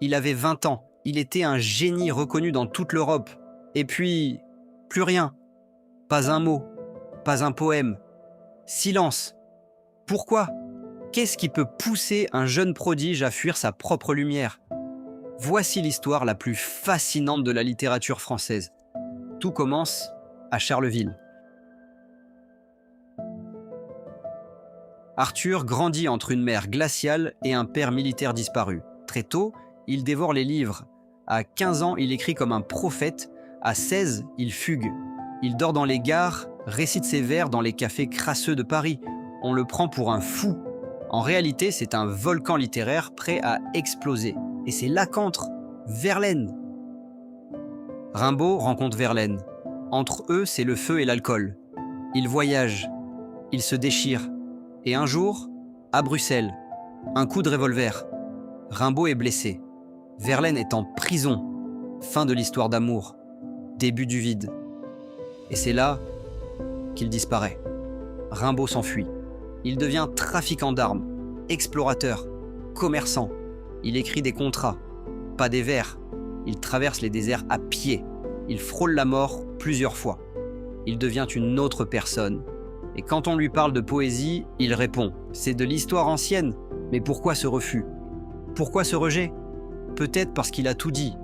Il avait 20 ans, il était un génie reconnu dans toute l'Europe. Et puis, plus rien. Pas un mot, pas un poème. Silence. Pourquoi? Qu'est-ce qui peut pousser un jeune prodige à fuir sa propre lumière? Voici l'histoire la plus fascinante de la littérature française. Tout commence à Charleville. Arthur grandit entre une mère glaciale et un père militaire disparu. Très tôt, il dévore les livres. À 15 ans, il écrit comme un prophète. À 16, il fugue. Il dort dans les gares, récite ses vers dans les cafés crasseux de Paris. On le prend pour un fou. En réalité, c'est un volcan littéraire prêt à exploser. Et c'est là qu'entre Verlaine. Rimbaud rencontre Verlaine. Entre eux, c'est le feu et l'alcool. Ils voyagent, ils se déchirent. Et un jour, à Bruxelles, un coup de revolver. Rimbaud est blessé. Verlaine est en prison. Fin de l'histoire d'amour. Début du vide. Et c'est là qu'il disparaît. Rimbaud s'enfuit. Il devient trafiquant d'armes, explorateur, commerçant. Il écrit des contrats, pas des vers. Il traverse les déserts à pied. Il frôle la mort plusieurs fois. Il devient une autre personne. Et quand on lui parle de poésie, il répond « C'est de l'histoire ancienne, mais pourquoi ce refus? Pourquoi ce rejet? Peut-être parce qu'il a tout dit,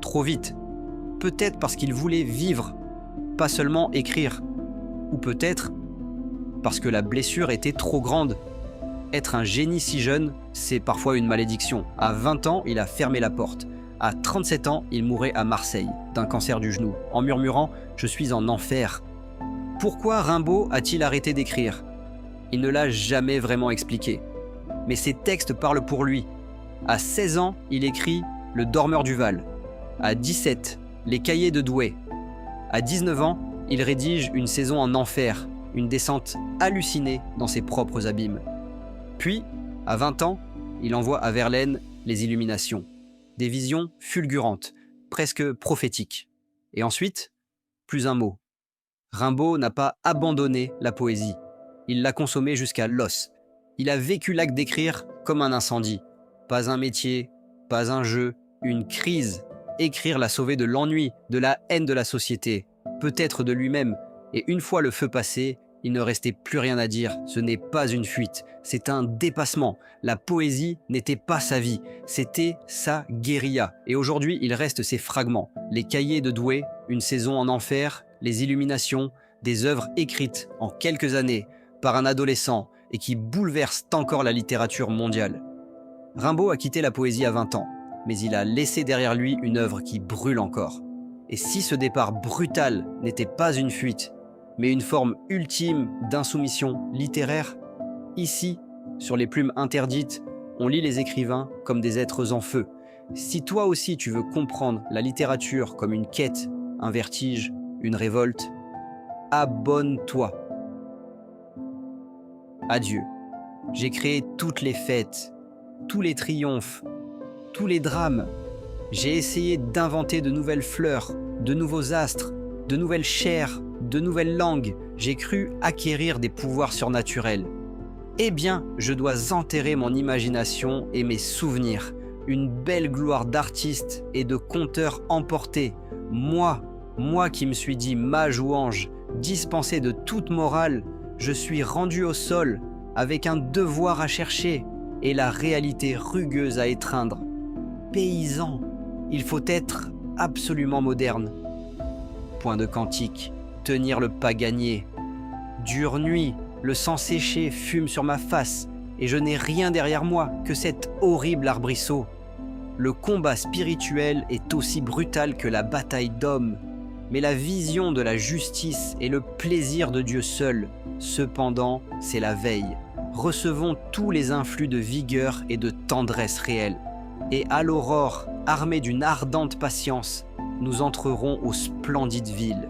trop vite. Peut-être parce qu'il voulait vivre, pas seulement écrire. Ou peut-être parce que la blessure était trop grande. Être un génie si jeune, c'est parfois une malédiction. À 20 ans, il a fermé la porte. À 37 ans, il mourait à Marseille, d'un cancer du genou, en murmurant « Je suis en enfer ». Pourquoi Rimbaud a-t-il arrêté d'écrire? Il ne l'a jamais vraiment expliqué. Mais ses textes parlent pour lui. À 16 ans, il écrit « Le dormeur du Val ». À 17, « Les cahiers de Douai ». À 19 ans, il rédige une saison en enfer, une descente hallucinée dans ses propres abîmes. Puis, à 20 ans, il envoie à Verlaine les Illuminations. Des visions fulgurantes, presque prophétiques. Et ensuite, plus un mot. Rimbaud n'a pas abandonné la poésie. Il l'a consommée jusqu'à l'os. Il a vécu l'acte d'écrire comme un incendie. Pas un métier, pas un jeu, une crise. Écrire l'a sauvé de l'ennui, de la haine de la société, peut-être de lui-même. Et une fois le feu passé, il ne restait plus rien à dire. Ce n'est pas une fuite, c'est un dépassement. La poésie n'était pas sa vie, c'était sa guérilla. Et aujourd'hui, il reste ses fragments. Les cahiers de Douai, une saison en enfer, les Illuminations, des œuvres écrites en quelques années par un adolescent et qui bouleversent encore la littérature mondiale. Rimbaud a quitté la poésie à 20 ans, mais il a laissé derrière lui une œuvre qui brûle encore. Et si ce départ brutal n'était pas une fuite, mais une forme ultime d'insoumission littéraire, ici, sur les plumes interdites, on lit les écrivains comme des êtres en feu. Si toi aussi tu veux comprendre la littérature comme une quête, un vertige, une révolte, abonne-toi. Adieu. J'ai créé toutes les fêtes, tous les triomphes, tous les drames. J'ai essayé d'inventer de nouvelles fleurs, de nouveaux astres, de nouvelles chairs, de nouvelles langues. J'ai cru acquérir des pouvoirs surnaturels. Eh bien, je dois enterrer mon imagination et mes souvenirs. Une belle gloire d'artiste et de conteur emporté. Moi qui me suis dit mage ou ange, dispensé de toute morale, je suis rendu au sol avec un devoir à chercher et la réalité rugueuse à étreindre. Paysan, il faut être absolument moderne. Point de cantique, tenir le pas gagné. Dure nuit, le sang séché fume sur ma face et je n'ai rien derrière moi que cet horrible arbrisseau. Le combat spirituel est aussi brutal que la bataille d'hommes, mais la vision de la justice est le plaisir de Dieu seul. Cependant, c'est la veille. Recevons tous les influx de vigueur et de tendresse réelle. Et à l'aurore, armés d'une ardente patience, nous entrerons aux splendides villes.